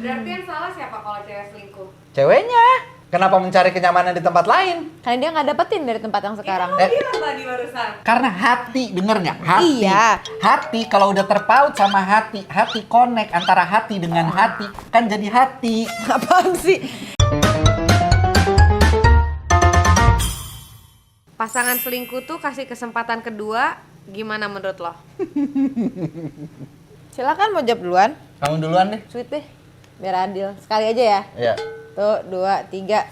Berarti yang salah siapa kalau cewek selingkuh? Ceweknya. Kenapa mencari kenyamanan di tempat lain? Karena dia nggak dapetin dari tempat yang sekarang. Itu lo bilang tadi barusan. Karena hati, denger nggak? Hati. Iya. Hati kalau udah terpaut sama hati, hati connect antara hati dengan hati, kan jadi hati. Apaan sih? Pasangan selingkuh tuh kasih kesempatan kedua, gimana menurut lo? Silakan mau jawab duluan. Kamu duluan deh. Sweet deh. Biar adil. Sekali aja ya. Iya. Tuh, 2, 3.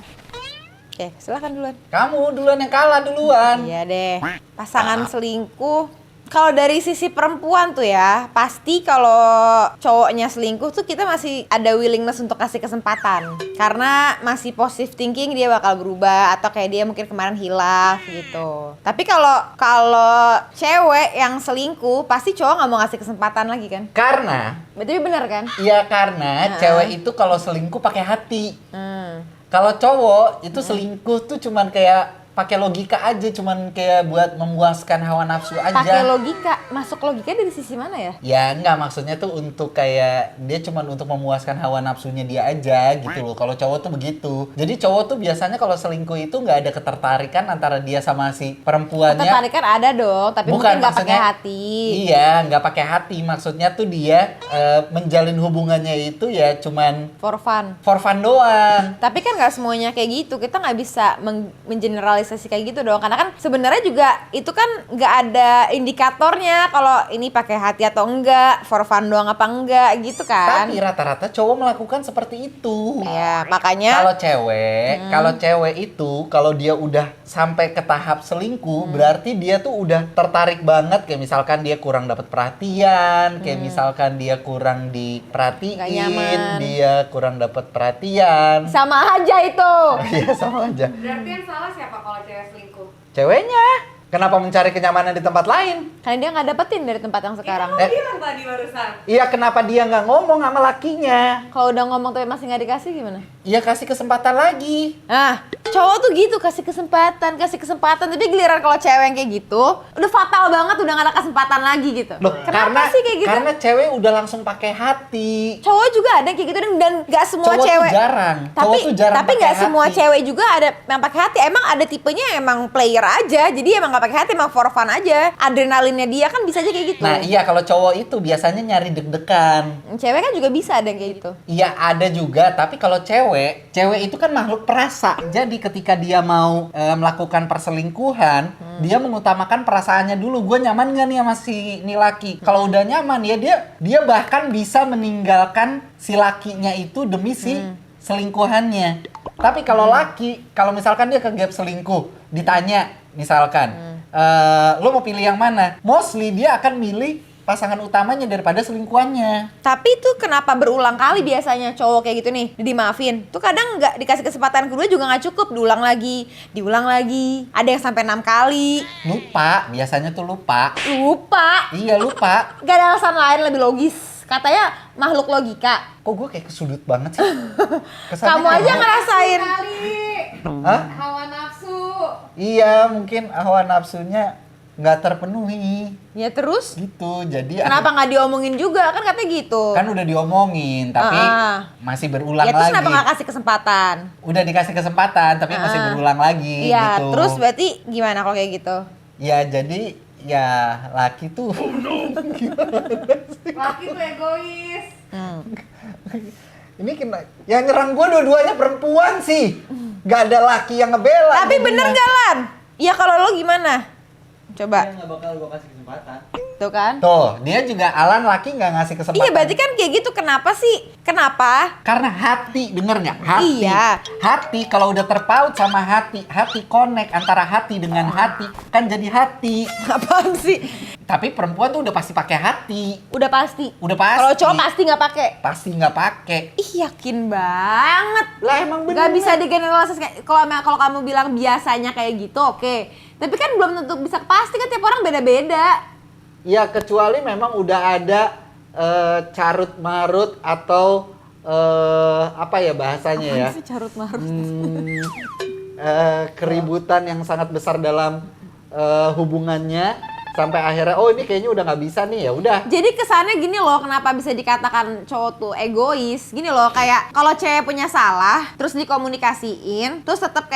Oke, silakan duluan. Kamu duluan yang kalah duluan. Iya deh. Pasangan selingkuh. Kalau dari sisi perempuan tuh ya, pasti kalau cowoknya selingkuh tuh kita masih ada willingness untuk kasih kesempatan. Karena masih positive thinking dia bakal berubah atau kayak dia mungkin kemarin hilaf gitu. Tapi kalau cewek yang selingkuh, pasti cowok nggak mau ngasih kesempatan lagi kan? Karena, Berarti bener kan? iya karena cewek itu kalau selingkuh pakai hati. Hmm. Kalau cowok itu selingkuh tuh cuman kayak pakai logika aja, cuman kayak buat memuaskan hawa nafsu aja. Pakai logika, masuk logika dari sisi mana ya? Ya enggak, maksudnya tuh untuk kayak dia cuman untuk memuaskan hawa nafsunya dia aja gitu loh. Kalau cowok tuh begitu. Jadi cowok tuh biasanya kalau selingkuh itu nggak ada ketertarikan antara dia sama si perempuannya. Ketertarikan ada dong, tapi mungkin nggak pakai hati. Iya, nggak pakai hati. Maksudnya tuh dia menjalin hubungannya itu ya cuman For fun doang. Tapi kan nggak semuanya kayak gitu. Kita nggak bisa mengeneralisasi kayak gitu dong. Karena kan sebenarnya juga itu kan nggak ada indikatornya kalau ini pakai hati atau enggak, for fun doang apa enggak gitu kan. Tapi rata-rata cowok melakukan seperti itu. Ya, makanya Kalau cewek itu kalau dia udah sampai ke tahap selingkuh, berarti dia tuh udah tertarik banget. Kayak misalkan dia kurang dapat perhatian, kayak misalkan dia kurang Nggak diperhatiin, nyaman. dia kurang dapat perhatian. sama aja itu. Iya, sama aja. Berarti yang salah siapa kalau cewek selingkuh? Ceweknya. Kenapa mencari kenyamanan di tempat lain? Karena dia nggak dapetin dari tempat yang sekarang. Itu lo bilang tadi barusan. Iya, kenapa dia nggak ngomong sama lakinya? Kalau udah ngomong tapi masih nggak dikasih gimana? Iya, kasih kesempatan lagi. Nah, cowok tuh gitu, kasih kesempatan. Tapi giliran kalau cewek yang kayak gitu, udah fatal banget, udah gak ada kesempatan lagi gitu. Loh, Kenapa sih kayak gitu? Karena cewek udah langsung pakai hati. Cowok juga ada yang kayak gitu dan gak semua Cowok tuh cewek. jarang. Tapi Cowok tuh jarang tapi pakai nggak semua hati. cewek juga ada yang pakai hati. Emang ada tipenya emang player aja. Jadi emang nggak pakai hati, emang for fun aja. Adrenalinnya dia kan bisa aja kayak gitu. Nah iya, kalau cowok itu biasanya nyari deg-degan. Cewek kan juga bisa ada yang kayak gitu. Iya ada juga, tapi kalau cewek itu kan makhluk perasa. Jadi ketika dia mau melakukan perselingkuhan, dia mengutamakan perasaannya dulu. Gue nyaman gak nih sama si ini laki? Kalau udah nyaman ya dia bahkan bisa meninggalkan si lakinya itu demi si selingkuhannya. Tapi kalau laki, kalau misalkan dia ke gap selingkuh, ditanya misalkan, lo mau pilih yang mana? Mostly dia akan milih pasangan utamanya daripada selingkuhannya. Tapi tuh kenapa berulang kali biasanya cowok kayak gitu nih dimaafin? Tuh kadang nggak dikasih kesempatan kedua juga nggak cukup, diulang lagi. Ada yang sampai 6 kali. Lupa, biasanya tuh lupa. Lupa. Iya lupa. Gak ada alasan lain lebih logis. Katanya makhluk logika. Kok gue kayak kesudut banget sih? Kesannya Kamu kayak aja gitu. ngerasain. Kali. Hah? Hawa nafsu. Iya, mungkin hawa nafsunya nggak terpenuhi Ya terus? gitu. Jadi Kenapa nggak diomongin juga? Kan katanya gitu. kan udah diomongin, tapi masih berulang Ya terus lagi. kenapa nggak kasih kesempatan? Udah dikasih kesempatan, tapi masih berulang lagi Iya, gitu. terus berarti gimana kalau kayak gitu? Ya jadi ya laki tuh Laki tuh egois. ini kena yang nyerang gue dua-duanya perempuan sih. Gak ada laki yang ngebela. Tapi jadinya. bener gak Lan? Ya kalau lo gimana? Coba. Dia nggak bakal gue kasih kesempatan. Tuh kan? Tuh, dia juga Alan laki nggak ngasih kesempatan. Iya berarti kan kayak gitu. Kenapa sih? Kenapa? Karena hati, denger nggak? Hati. Iya. Hati kalau udah terpaut sama hati, hati connect antara hati dengan hati, kan jadi hati. Apaan sih? Tapi perempuan tuh udah pasti pakai hati. Udah pasti. Udah pasti. Kalau cowok pasti nggak pakai. Pasti nggak pakai. Ih yakin banget. Lah emang bener. Gak bisa digeneralisasi. Kalau kamu bilang biasanya kayak gitu, oke. Tapi kan belum tentu bisa pasti kan tiap orang beda-beda. Ya kecuali memang udah ada carut marut atau apa ya bahasanya ya? Apaan sih carut marut? Keributan yang sangat besar dalam hubungannya. Sampai akhirnya oh ini kayaknya udah nggak bisa nih, ya udah. Jadi kesannya gini loh, kenapa bisa dikatakan cowok tuh egois? Gini loh, kayak kalau cewek punya salah, terus dikomunikasiin, terus tetap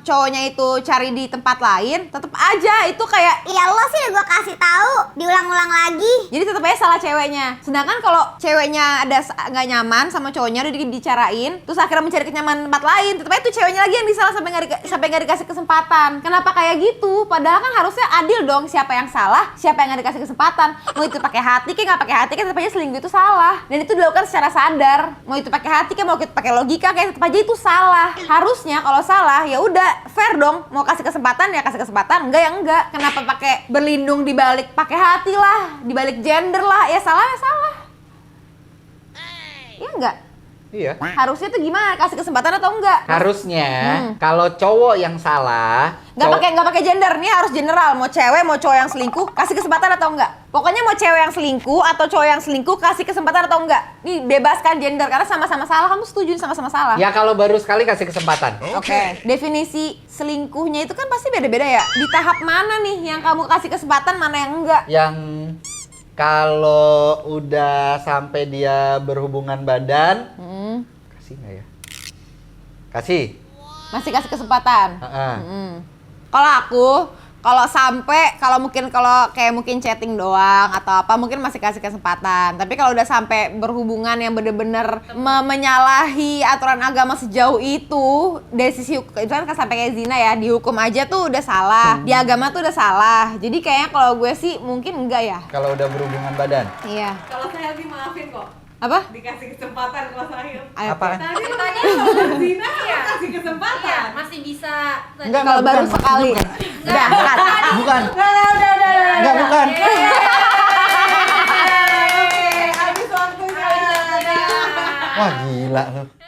cowoknya itu cari di tempat lain, tetap aja itu kayak Ya Allah sih udah gue kasih tahu, diulang-ulang lagi. jadi tetap aja salah ceweknya. Sedangkan kalau ceweknya ada nggak nyaman sama cowoknya udah dibicarain, terus akhirnya mencari kenyamanan tempat lain, tetap aja tuh ceweknya lagi yang disalah sampai nggak dikasih kesempatan. Kenapa kayak gitu? Padahal kan harusnya adil dong, siapa yang salah, siapa yang nggak dikasih kesempatan. Mau itu pakai hati kayak nggak pakai hati kan tetap aja selingkuh itu salah. Dan itu dilakukan secara sadar. Mau itu pakai hati kayak mau itu pakai logika kayak tetap aja itu salah. Harusnya kalau salah ya udah fair dong. Mau kasih kesempatan ya kasih kesempatan, enggak ya enggak. Kenapa pakai berlindung di balik pakai hati lah, di balik gender lah, ya salah ya salah. Iya enggak? Iya. Harusnya tuh gimana? Kasih kesempatan atau enggak? Harusnya kalau cowok yang salah, Nggak pakai gender, nih harus general. Mau cewek, mau cowok yang selingkuh, kasih kesempatan atau enggak? Pokoknya mau cewek yang selingkuh atau cowok yang selingkuh, kasih kesempatan atau enggak? Nih bebaskan gender karena sama-sama salah. Kamu setuju sama-sama salah? ya kalau baru sekali kasih kesempatan. Oke. Definisi selingkuhnya itu kan pasti beda-beda ya. Di tahap mana nih yang kamu kasih kesempatan, mana yang enggak? Yang kalau udah sampai dia berhubungan badan, kasih nggak ya? Kasih. Masih kasih kesempatan. Heeh. Kalau aku, kalau mungkin chatting doang atau apa mungkin masih kasih kesempatan. Tapi kalau udah sampai berhubungan yang bener-bener menyalahi aturan agama sejauh itu, dari sisi itu kan sampai kayak zina ya, dihukum aja tuh udah salah, di agama tuh udah salah. Jadi kayaknya kalau gue sih mungkin enggak ya. Kalau udah berhubungan badan. Iya. Kalau saya lebih maafin kok. Apa? Dikasih kesempatan kalau saya. Ayo. Apaan? Tadi ceritanya kalau zina ya kasih kesempatan. Iya, masih bisa. Enggak, Kalau baru bukan. sekali. Udah, angkat. Bukan. Udah. Enggak, bukan. Habis waktunya. Wah, gila lu.